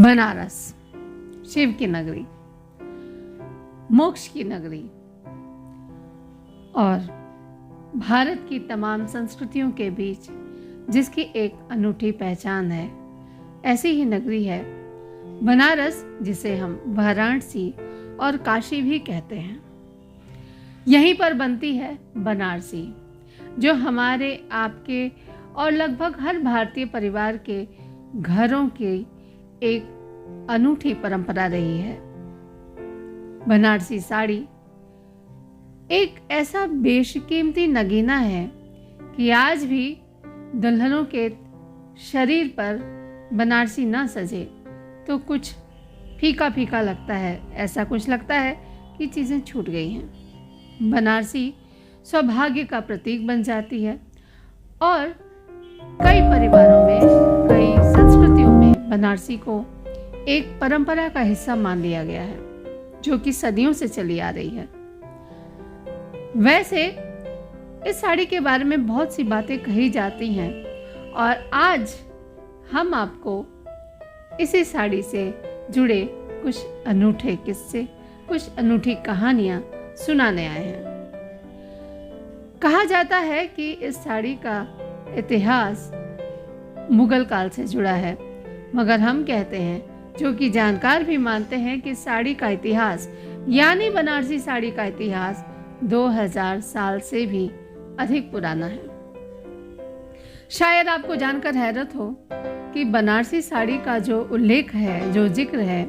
बनारस, शिव की नगरी, मोक्ष की नगरी और भारत की तमाम संस्कृतियों के बीच जिसकी एक अनूठी पहचान है, ऐसी ही नगरी है बनारस, जिसे हम वाराणसी और काशी भी कहते हैं। यहीं पर बनती है बनारसी, जो हमारे, आपके और लगभग हर भारतीय परिवार के घरों की एक अनूठी परंपरा रही है। बनारसी साड़ी एक ऐसा बेशकीमती नगीना है कि आज भी दुल्हनों के शरीर पर बनारसी ना सजे तो कुछ फीका फीका लगता है, ऐसा कुछ लगता है कि चीज़ें छूट गई हैं। बनारसी सौभाग्य का प्रतीक बन जाती है और कई परिवारों में, कई संस्कृतियों में बनारसी को एक परंपरा का हिस्सा मान लिया गया है, जो कि सदियों से चली आ रही है। वैसे इस साड़ी के बारे में बहुत सी बातें कही जाती हैं और आज हम आपको इसी साड़ी से जुड़े कुछ अनूठे किस्से, कुछ अनूठी कहानियां सुनाने आए हैं। कहा जाता है कि इस साड़ी का इतिहास मुगल काल से जुड़ा है, मगर हम कहते हैं, जो कि जानकार भी मानते हैं, कि साड़ी का इतिहास यानी बनारसी साड़ी का इतिहास 2000 साल से भी अधिक पुराना है। शायद आपको जानकर हैरत हो कि बनारसी साड़ी का जो उल्लेख है, जो जिक्र है,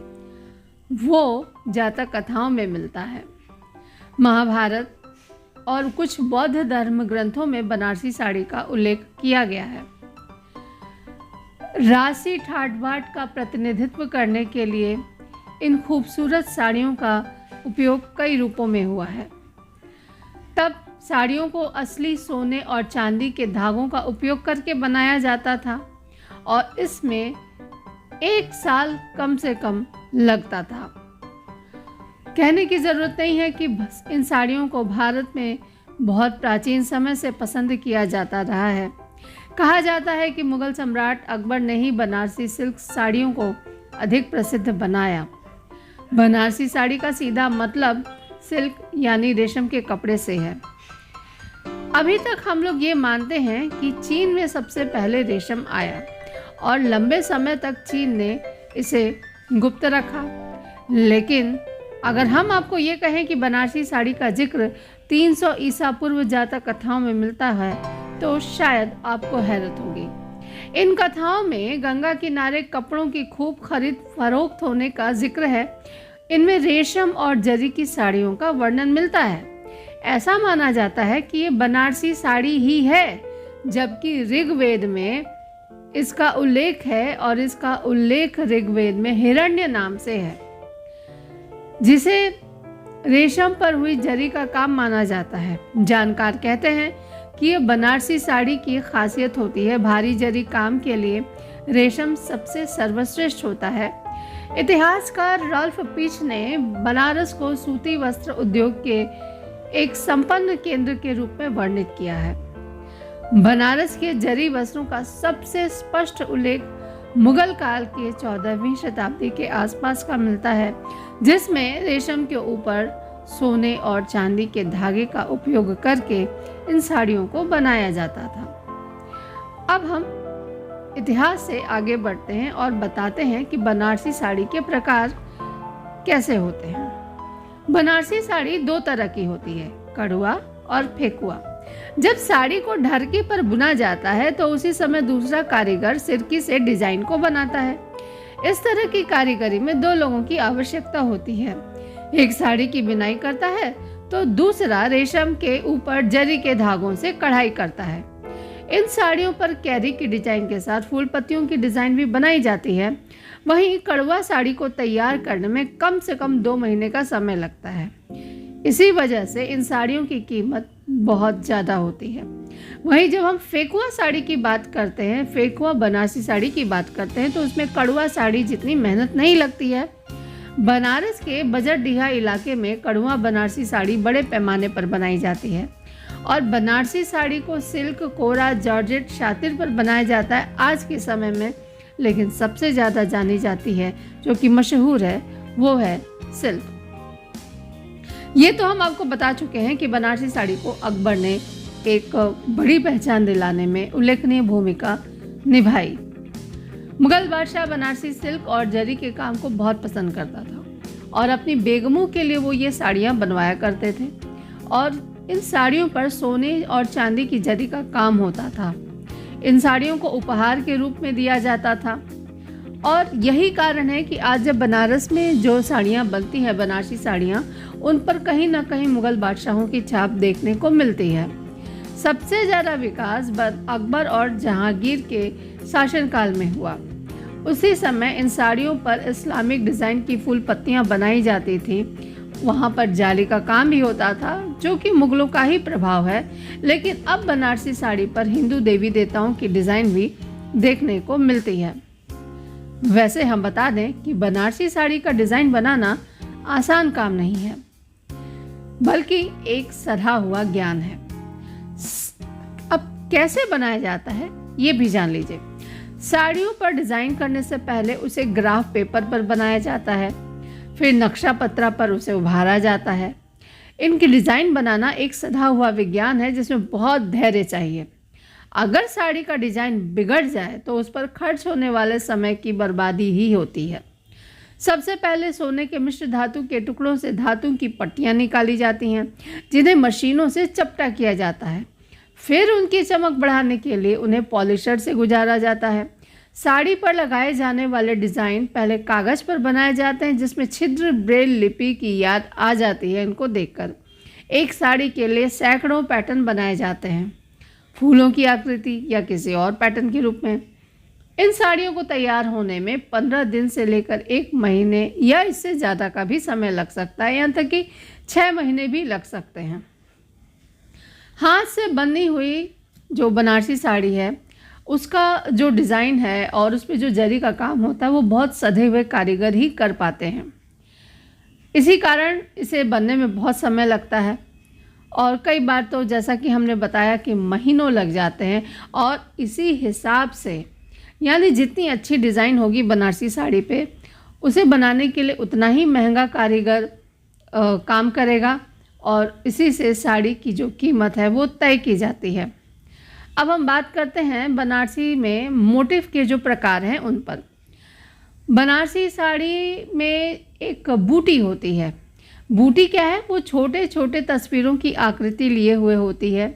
वो जातक कथाओं में मिलता है। महाभारत और कुछ बौद्ध धर्म ग्रंथों में बनारसी साड़ी का उल्लेख किया गया है। राशि ठाट बाट का प्रतिनिधित्व करने के लिए इन खूबसूरत साड़ियों का उपयोग कई रूपों में हुआ है। तब साड़ियों को असली सोने और चांदी के धागों का उपयोग करके बनाया जाता था और इसमें 1 साल कम से कम लगता था। कहने की ज़रूरत नहीं है कि इन साड़ियों को भारत में बहुत प्राचीन समय से पसंद किया जाता रहा है। कहा जाता है कि मुगल सम्राट अकबर ने ही बनारसी सिल्क साड़ियों को अधिक प्रसिद्ध बनाया। बनारसी साड़ी का सीधा मतलब सिल्क यानी रेशम के कपड़े से है। अभी तक हम लोग ये मानते हैं कि चीन में सबसे पहले रेशम आया और लंबे समय तक चीन ने इसे गुप्त रखा। लेकिन अगर हम आपको ये कहें कि बनारसी साड़ी का जिक्र 300 ईसा पूर्व जातक कथाओं में मिलता है, तो शायद आपको हैरत होगी। इन कथाओं में गंगा किनारे कपड़ों की खूब खरीद फरोख्त होने का जिक्र है। इनमें रेशम और जरी की साड़ियों का वर्णन मिलता है। ऐसा माना जाता है कि ये बनारसी साड़ी ही है, जबकि ऋग्वेद में इसका उल्लेख है और इसका उल्लेख ऋग्वेद में हिरण्य नाम से है, जिसे रेशम पर हुई जरी का काम माना जाता है। जानकार कहते हैं कि ये बनारसी साड़ी की खासियत होती है। भारी जरी काम के लिए रेशम सबसे सर्वश्रेष्ठ होता है। इतिहासकार रॉल्फ पीच ने बनारस को सूती वस्त्र उद्योग के एक संपन्न केंद्र के रूप में वर्णित किया है। बनारस के जरी वस्त्रों का सबसे स्पष्ट उल्लेख मुगल काल के 14वीं शताब्दी के आसपास का मिलता है, जिसमें रेशम के ऊपर सोने और चांदी के धागे का उपयोग करके इन साड़ियों को बनाया जाता था। अब हम इतिहास से आगे बढ़ते हैं और बताते हैं कि बनारसी साड़ी के प्रकार कैसे होते हैं। बनारसी साड़ी 2 तरह की होती है, कड़ुआ और फेकुआ। जब साड़ी को ढरकी पर बुना जाता है तो उसी समय दूसरा कारीगर सिरकी से डिजाइन को बनाता है। इस तरह की कारीगरी में 2 लोगों की आवश्यकता होती है। एक साड़ी की बिनाई करता है तो दूसरा रेशम के ऊपर जरी के धागों से कढ़ाई करता है। इन साड़ियों पर कैरी की डिजाइन के साथ फूल पत्तियों की डिजाइन भी बनाई जाती है। वहीं कड़वा साड़ी को तैयार करने में कम से कम 2 महीने का समय लगता है। इसी वजह से इन साड़ियों की कीमत बहुत ज़्यादा होती है। वहीं जब हम फेकुआ साड़ी की बात करते हैं, फेकुआ बनारसी साड़ी की बात करते हैं, तो उसमें कड़वा साड़ी जितनी मेहनत नहीं लगती है। बनारस के बजरडीहा इलाके में कड़वा बनारसी साड़ी बड़े पैमाने पर बनाई जाती है और बनारसी साड़ी को सिल्क, कोरा, जॉर्जेट, शातिर पर बनाया जाता है। आज के समय में लेकिन सबसे ज़्यादा जानी जाती है, जो कि मशहूर है, वो है सिल्क। ये तो हम आपको बता चुके हैं कि बनारसी साड़ी को अकबर ने एक बड़ी पहचान दिलाने में उल्लेखनीय भूमिका निभाई। मुगल बादशाह बनारसी सिल्क और जरी के काम को बहुत पसंद करता था और अपनी बेगमों के लिए वो ये साड़ियाँ बनवाया करते थे और इन साड़ियों पर सोने और चांदी की जरी का काम होता था। इन साड़ियों को उपहार के रूप में दिया जाता था और यही कारण है कि आज जब बनारस में जो साड़ियाँ बनती हैं, बनारसी साड़ियाँ, उन पर कहीं ना कहीं मुगल बादशाहों की छाप देखने को मिलती है। सबसे ज़्यादा विकास अकबर और जहांगीर के शासनकाल में हुआ। उसी समय इन साड़ियों पर इस्लामिक डिज़ाइन की फूल पत्तियाँ बनाई जाती थी। वहाँ पर जाली का काम भी होता था, जो कि मुगलों का ही प्रभाव है, लेकिन अब बनारसी साड़ी पर हिंदू देवी देवताओं की डिज़ाइन भी देखने को मिलती है। वैसे हम बता दें कि बनारसी साड़ी का डिज़ाइन बनाना आसान काम नहीं है, बल्कि एक सधा हुआ ज्ञान है। अब कैसे बनाया जाता है ये भी जान लीजिए। साड़ियों पर डिज़ाइन करने से पहले उसे ग्राफ पेपर पर बनाया जाता है, फिर नक्शा पत्रा पर उसे उभारा जाता है। इनकी डिज़ाइन बनाना एक सधा हुआ विज्ञान है जिसमें बहुत धैर्य चाहिए। अगर साड़ी का डिज़ाइन बिगड़ जाए तो उस पर खर्च होने वाले समय की बर्बादी ही होती है। सबसे पहले सोने के मिश्र धातु के टुकड़ों से धातु की पट्टियाँ निकाली जाती हैं, जिन्हें मशीनों से चपटा किया जाता है। फिर उनकी चमक बढ़ाने के लिए उन्हें पॉलिशर से गुजारा जाता है। साड़ी पर लगाए जाने वाले डिज़ाइन पहले कागज़ पर बनाए जाते हैं, जिसमें छिद्र ब्रेल लिपि की याद आ जाती है इनको देखकर। एक साड़ी के लिए सैकड़ों पैटर्न बनाए जाते हैं, फूलों की आकृति या किसी और पैटर्न के रूप में। इन साड़ियों को तैयार होने में 15 दिन से लेकर 1 महीने या इससे ज़्यादा का भी समय लग सकता है, यहाँ तक कि 6 महीने भी लग सकते हैं। हाथ से बनी हुई जो बनारसी साड़ी है, उसका जो डिज़ाइन है और उस पर जो जरी का काम होता है, वो बहुत सधे हुए कारीगर ही कर पाते हैं। इसी कारण इसे बनने में बहुत समय लगता है और कई बार तो जैसा कि हमने बताया कि महीनों लग जाते हैं। और इसी हिसाब से यानी जितनी अच्छी डिज़ाइन होगी बनारसी साड़ी पे, उसे बनाने के लिए उतना ही महंगा कारीगर काम करेगा और इसी से साड़ी की जो कीमत है वो तय की जाती है। अब हम बात करते हैं बनारसी में मोटिफ के जो प्रकार हैं उन पर। बनारसी साड़ी में एक बूटी होती है। बूटी क्या है? वो छोटे छोटे तस्वीरों की आकृति लिए हुए होती है।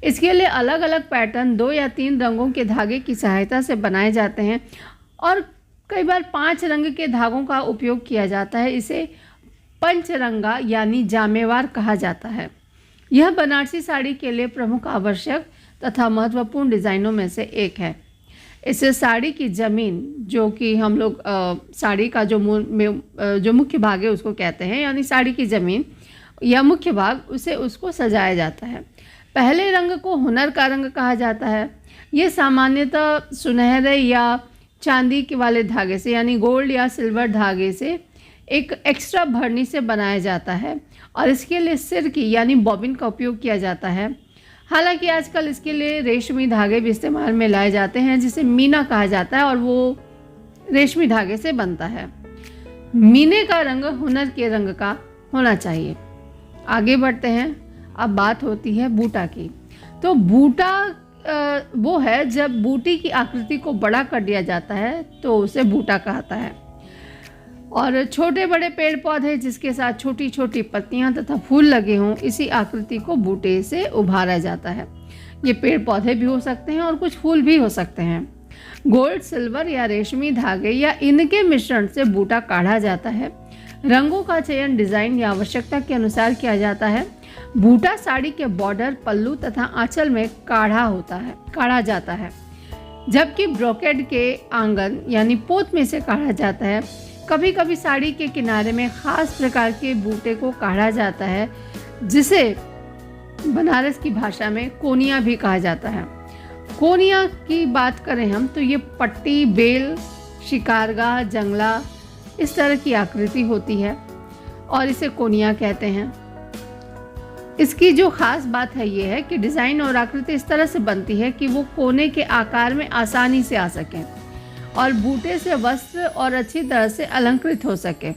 इसके लिए अलग अलग पैटर्न 2 या 3 रंगों के धागे की सहायता से बनाए जाते हैं और कई बार 5 रंग के धागों का उपयोग किया जाता है। इसे पंचरंगा यानी जामेवार कहा जाता है। यह बनारसी साड़ी के लिए प्रमुख आवश्यक तथा महत्वपूर्ण डिज़ाइनों में से एक है। इससे साड़ी की ज़मीन, जो कि हम लोग साड़ी का जो मुख्य भाग है उसको कहते हैं, यानी साड़ी की ज़मीन या मुख्य भाग, उसे उसको सजाया जाता है। पहले रंग को हुनर का रंग कहा जाता है। ये सामान्यतः सुनहरे या चांदी के वाले धागे से यानी गोल्ड या सिल्वर धागे से एक एक्स्ट्रा भरनी से बनाया जाता है और इसके लिए सिर की यानी बॉबिन का उपयोग किया जाता है। हालांकि आजकल इसके लिए रेशमी धागे भी इस्तेमाल में लाए जाते हैं, जिसे मीना कहा जाता है और वो रेशमी धागे से बनता है। मीने का रंग हुनर के रंग का होना चाहिए। आगे बढ़ते हैं। अब बात होती है बूटा की। तो बूटा वो है जब बूटी की आकृति को बड़ा कर दिया जाता है तो उसे बूटा कहता है। और छोटे बड़े पेड़ पौधे जिसके साथ छोटी छोटी पत्तियां तथा फूल लगे हों, इसी आकृति को बूटे से उभारा जाता है। ये पेड़ पौधे भी हो सकते हैं और कुछ फूल भी हो सकते हैं। गोल्ड, सिल्वर या रेशमी धागे या इनके मिश्रण से बूटा काढ़ा जाता है। रंगों का चयन डिज़ाइन या आवश्यकता के अनुसार किया जाता है। बूटा साड़ी के बॉर्डर, पल्लू तथा आंचल में काढ़ा जाता है, जबकि ब्रोकेड के आंगन यानी पोत में से काढ़ा जाता है। कभी कभी साड़ी के किनारे में खास प्रकार के बूटे को काढ़ा जाता है, जिसे बनारस की भाषा में कोनिया भी कहा जाता है। कोनिया की बात करें हम तो ये पट्टी, बेल, शिकारगाह, जंगला, इस तरह की आकृति होती है और इसे कोनिया कहते हैं। इसकी जो खास बात है ये है कि डिज़ाइन और आकृति इस तरह से बनती है कि वो कोने के आकार में आसानी से आ सकें और बूटे से वस्त्र और अच्छी तरह से अलंकृत हो सके।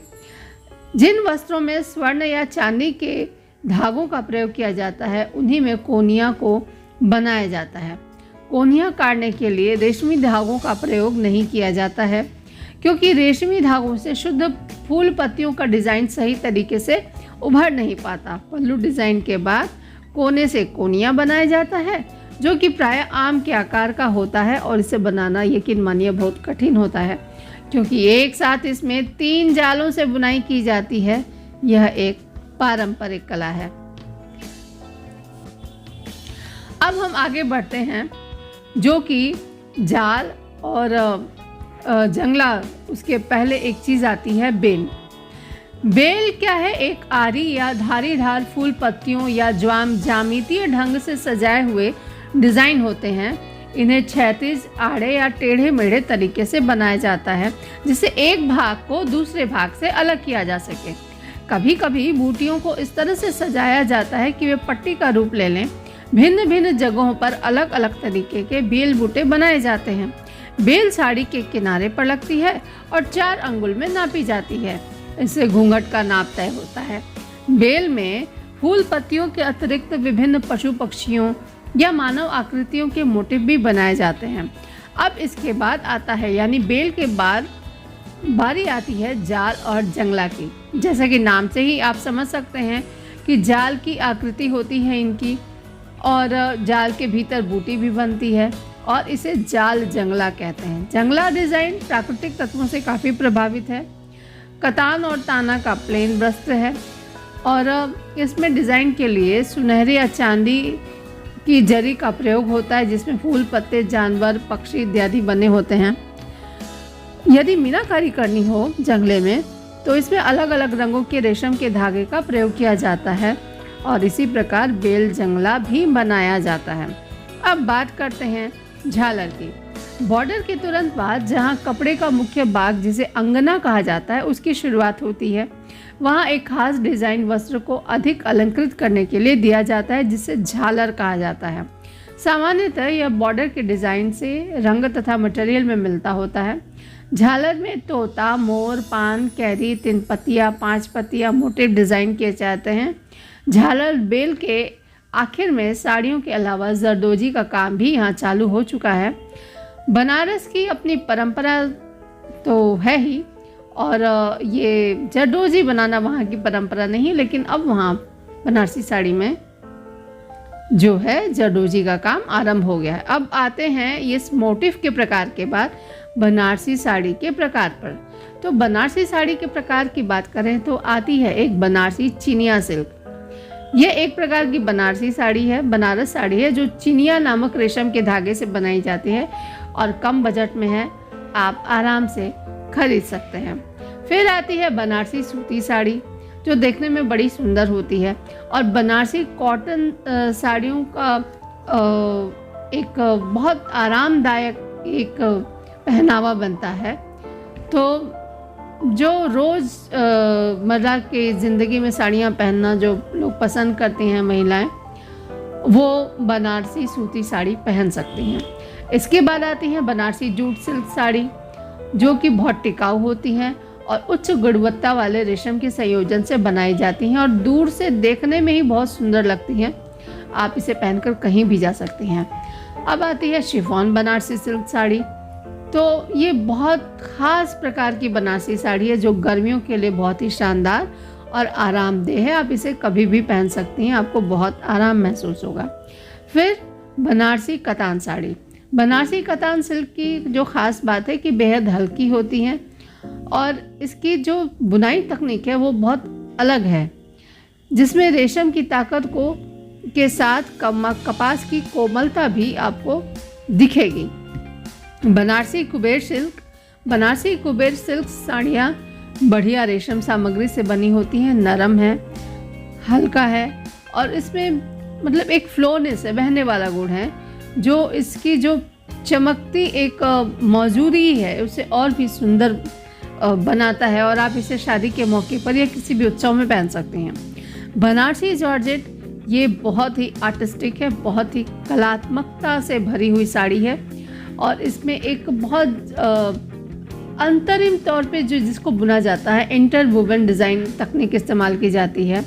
जिन वस्त्रों में स्वर्ण या चांदी के धागों का प्रयोग किया जाता है उन्हीं में कोनिया को बनाया जाता है। कोनिया काटने के लिए रेशमी धागों का प्रयोग नहीं किया जाता है, क्योंकि रेशमी धागों से शुद्ध फूल पत्तियों का डिज़ाइन सही तरीके से उभर नहीं पाता। पल्लू डिज़ाइन के बाद कोने से कोनिया बनाया जाता है, जो कि प्राय आम के आकार का होता है और इसे बनाना यकीन मानिए बहुत कठिन होता है, क्योंकि एक साथ इसमें 3 जालों से बुनाई की जाती है। यह एक पारंपरिक कला है। अब हम आगे बढ़ते हैं, जो कि जाल और जंगला, उसके पहले एक चीज़ आती है बेल। बेल क्या है? एक आरी या धारीदार फूल पत्तियों या ज्यामितीय ढंग से सजाए हुए डिज़ाइन होते हैं। इन्हें क्षैतिज, आड़े या टेढ़े मेढ़े तरीके से बनाया जाता है, जिससे एक भाग को दूसरे भाग से अलग किया जा सके। कभी कभी बूटियों को इस तरह से सजाया जाता है कि वे पट्टी का रूप ले लें। भिन्न भिन्न जगहों पर अलग अलग तरीके के बेल बूटे बनाए जाते हैं। बेल साड़ी के किनारे पर लगती है और 4 अंगुल में नापी जाती है। इससे घूंघट का नाप तय होता है। बेल में फूल पत्तियों के अतिरिक्त विभिन्न पशु पक्षियों या मानव आकृतियों के मोटिव भी बनाए जाते हैं। अब इसके बाद आता है, यानी बेल के बाद बारी आती है जाल और जंगला की। जैसा कि नाम से ही आप समझ सकते हैं कि जाल की आकृति होती है इनकी, और जाल के भीतर बूटी भी बनती है, और इसे जाल जंगला कहते हैं। जंगला डिज़ाइन प्राकृतिक तत्वों से काफ़ी प्रभावित है। कतान और ताना का प्लेन वस्त्र है, और इसमें डिज़ाइन के लिए सुनहरी या चांदी की जरी का प्रयोग होता है, जिसमें फूल, पत्ते, जानवर, पक्षी इत्यादि बने होते हैं। यदि मीनाकारी करनी हो जंगले में, तो इसमें अलग अलग रंगों के रेशम के धागे का प्रयोग किया जाता है, और इसी प्रकार बेल जंगला भी बनाया जाता है। अब बात करते हैं झालर की। बॉर्डर के तुरंत बाद जहां कपड़े का मुख्य भाग, जिसे अंगना कहा जाता है, उसकी शुरुआत होती है, वहां एक खास डिज़ाइन वस्त्र को अधिक अलंकृत करने के लिए दिया जाता है, जिसे झालर कहा जाता है। सामान्यतः यह बॉर्डर के डिज़ाइन से रंग तथा मटेरियल में मिलता होता है। झालर में तोता, मोर, पान, कैरी, 3 पत्तियाँ, 5 पत्तियाँ मोटिव डिज़ाइन किए जाते हैं। झालर बेल के आखिर में साड़ियों के अलावा जरदोजी का काम भी यहाँ चालू हो चुका है। बनारस की अपनी परंपरा तो है ही, और ये जरदोजी बनाना वहाँ की परंपरा नहीं, लेकिन अब वहाँ बनारसी साड़ी में जो है जरदोजी का काम आरंभ हो गया है। अब आते हैं इस मोटिफ के प्रकार के बाद बनारसी साड़ी के प्रकार पर। तो बनारसी साड़ी के प्रकार की बात करें तो आती है एक बनारसी चिनिया सिल्क। यह एक प्रकार की बनारसी साड़ी है, बनारस साड़ी है, जो चिनिया नामक रेशम के धागे से बनाई जाती है और कम बजट में है, आप आराम से खरीद सकते हैं। फिर आती है बनारसी सूती साड़ी, जो देखने में बड़ी सुंदर होती है, और बनारसी कॉटन साड़ियों का एक बहुत आरामदायक एक पहनावा बनता है। तो जो रोज़मर्रा के ज़िंदगी में साड़ियाँ पहनना जो लोग पसंद करती हैं महिलाएं, वो बनारसी सूती साड़ी पहन सकती हैं। इसके बाद आती है बनारसी जूट सिल्क साड़ी, जो कि बहुत टिकाऊ होती हैं और उच्च गुणवत्ता वाले रेशम के संयोजन से बनाई जाती हैं, और दूर से देखने में ही बहुत सुंदर लगती हैं। आप इसे पहनकर कहीं भी जा सकती हैं। अब आती है शिफॉन बनारसी सिल्क साड़ी। तो ये बहुत ख़ास प्रकार की बनारसी साड़ी है, जो गर्मियों के लिए बहुत ही शानदार और आरामदेह है। आप इसे कभी भी पहन सकती हैं, आपको बहुत आराम महसूस होगा। फिर बनारसी कतान साड़ी। बनारसी कतान सिल्क की जो ख़ास बात है कि बेहद हल्की होती हैं, और इसकी जो बुनाई तकनीक है वो बहुत अलग है, जिसमें रेशम की ताकत के साथ कपास की कोमलता भी आपको दिखेगी। बनारसी कुबेर सिल्क। बनारसी कुबेर सिल्क साड़ियाँ बढ़िया रेशम सामग्री से बनी होती हैं, नरम है, हल्का है, और इसमें मतलब एक फ्लोनेस है, बहने वाला गुण है, जो इसकी जो चमकती एक मौजूदगी है उसे और भी सुंदर बनाता है, और आप इसे शादी के मौके पर या किसी भी उत्सव में पहन सकते हैं। बनारसी जॉर्जेट, ये बहुत ही आर्टिस्टिक है, बहुत ही कलात्मकता से भरी हुई साड़ी है, और इसमें एक बहुत अंतरिम तौर पे जिसको बुना जाता है इंटरवोवन डिज़ाइन तकनीक इस्तेमाल की जाती है।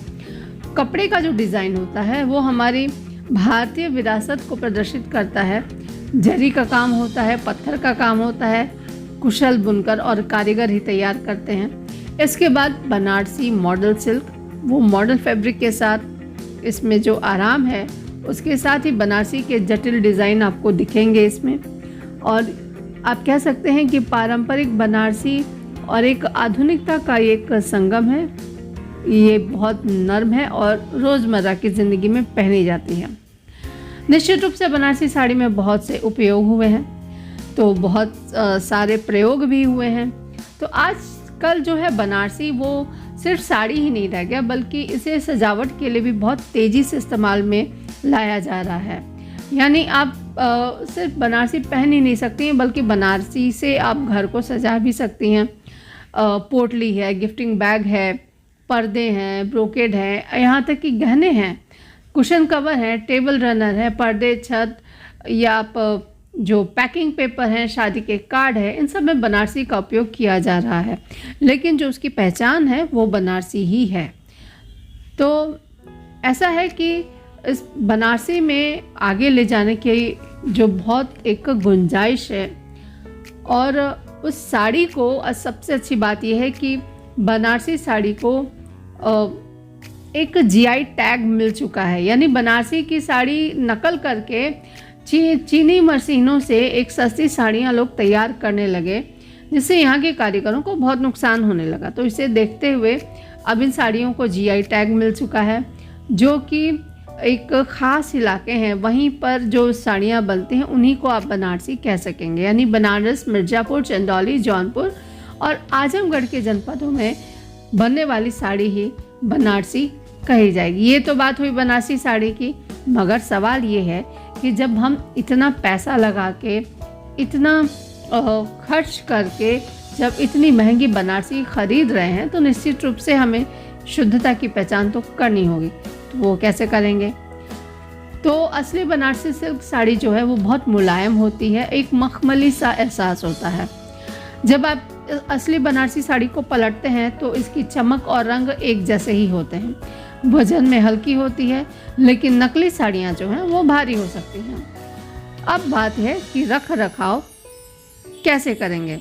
कपड़े का जो डिज़ाइन होता है वो हमारी भारतीय विरासत को प्रदर्शित करता है। जरी का काम होता है, पत्थर का काम होता है, कुशल बुनकर और कारीगर ही तैयार करते हैं। इसके बाद बनारसी मॉडल सिल्क, वो मॉडल फैब्रिक के साथ इसमें जो आराम है उसके साथ ही बनारसी के जटिल डिज़ाइन आपको दिखेंगे इसमें। और आप कह सकते हैं कि पारंपरिक बनारसी और एक आधुनिकता का एक संगम है। ये बहुत नर्म है और रोज़मर्रा की ज़िंदगी में पहनी जाती है। निश्चित रूप से बनारसी साड़ी में बहुत से उपयोग हुए हैं, तो बहुत सारे प्रयोग भी हुए हैं। तो आजकल जो है बनारसी वो सिर्फ साड़ी ही नहीं रह गया, बल्कि इसे सजावट के लिए भी बहुत तेज़ी से इस्तेमाल में लाया जा रहा है। यानी आप सिर्फ बनारसी पहन ही नहीं सकती हैं, बल्कि बनारसी से आप घर को सजा भी सकती हैं। पोटली है, गिफ्टिंग बैग है, पर्दे हैं, ब्रोकेड है, यहाँ तक कि गहने हैं, कुशन कवर है, टेबल रनर है, पर्दे, छत या आप जो पैकिंग पेपर हैं, शादी के कार्ड है, इन सब में बनारसी का उपयोग किया जा रहा है। लेकिन जो उसकी पहचान है वो बनारसी ही है। तो ऐसा है कि इस बनारसी में आगे ले जाने की जो बहुत एक गुंजाइश है। और उस साड़ी को सबसे अच्छी बात यह है कि बनारसी साड़ी को एक जीआई टैग मिल चुका है। यानी बनारसी की साड़ी नकल करके चीनी मशीनों से एक सस्ती साड़ियाँ लोग तैयार करने लगे, जिससे यहाँ के कारीगरों को बहुत नुकसान होने लगा। तो इसे देखते हुए अब इन साड़ियों को जीआई टैग मिल चुका है, जो कि एक ख़ास इलाके हैं वहीं पर जो साड़ियाँ बनती हैं उन्हीं को आप बनारसी कह सकेंगे। यानी बनारस, मिर्ज़ापुर, चंदौली, जौनपुर और आजमगढ़ के जनपदों में बनने वाली साड़ी ही बनारसी कही जाएगी। ये तो बात हुई बनारसी साड़ी की, मगर सवाल ये है कि जब हम इतना पैसा लगा के, इतना खर्च करके जब इतनी महंगी बनारसी ख़रीद रहे हैं, तो निश्चित रूप से हमें शुद्धता की पहचान तो करनी होगी। तो वो कैसे करेंगे? तो असली बनारसी सिल्क साड़ी जो है वो बहुत मुलायम होती है, एक मखमली सा एहसास होता है। जब आप असली बनारसी साड़ी को पलटते हैं तो इसकी चमक और रंग एक जैसे ही होते हैं। वजन में हल्की होती है, लेकिन नकली साड़ियाँ जो हैं वो भारी हो सकती हैं। अब बात है कि रख रखाव कैसे करेंगे।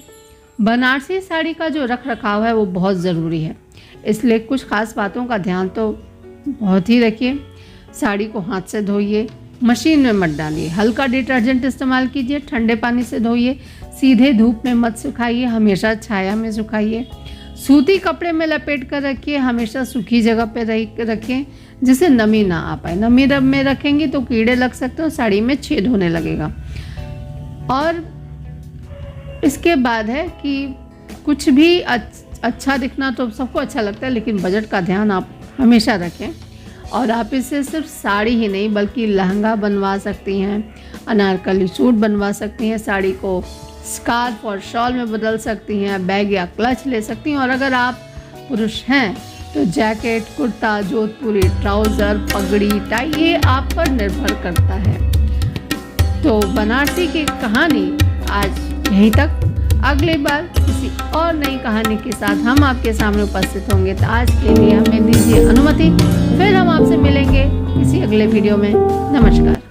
बनारसी साड़ी का जो रख रखाव है वो बहुत ज़रूरी है, इसलिए कुछ ख़ास बातों का ध्यान तो बहुत ही रखिए। साड़ी को हाथ से धोइए, मशीन में मत डालिए, हल्का डिटर्जेंट इस्तेमाल कीजिए, ठंडे पानी से धोइए, सीधे धूप में मत सुखाइए, हमेशा छाया में सुखाइए। सूती कपड़े में लपेट कर रखिए, हमेशा सूखी जगह पे रखें जिससे नमी ना आ पाए। नमी में रखेंगे तो कीड़े लग सकते हैं और साड़ी में छेद होने लगेगा। और इसके बाद है कि कुछ भी अच्छा दिखना तो सबको अच्छा लगता है, लेकिन बजट का ध्यान आप हमेशा रखें। और आप इससे सिर्फ साड़ी ही नहीं बल्कि लहंगा बनवा सकती हैं, अनारकली सूट बनवा सकती हैं, साड़ी को स्कार्फ और शॉल में बदल सकती हैं, बैग या क्लच ले सकती हैं। और अगर आप पुरुष हैं तो जैकेट, कुर्ता, जोधपुरी, ट्राउज़र, पगड़ी, टाई, ये आप पर निर्भर करता है। तो बनारसी की कहानी आज यहीं तक। अगली बार किसी और नई कहानी के साथ हम आपके सामने उपस्थित होंगे। तो आज के लिए हमें दीजिए अनुमति, फिर हम आपसे मिलेंगे किसी अगले वीडियो में। नमस्कार।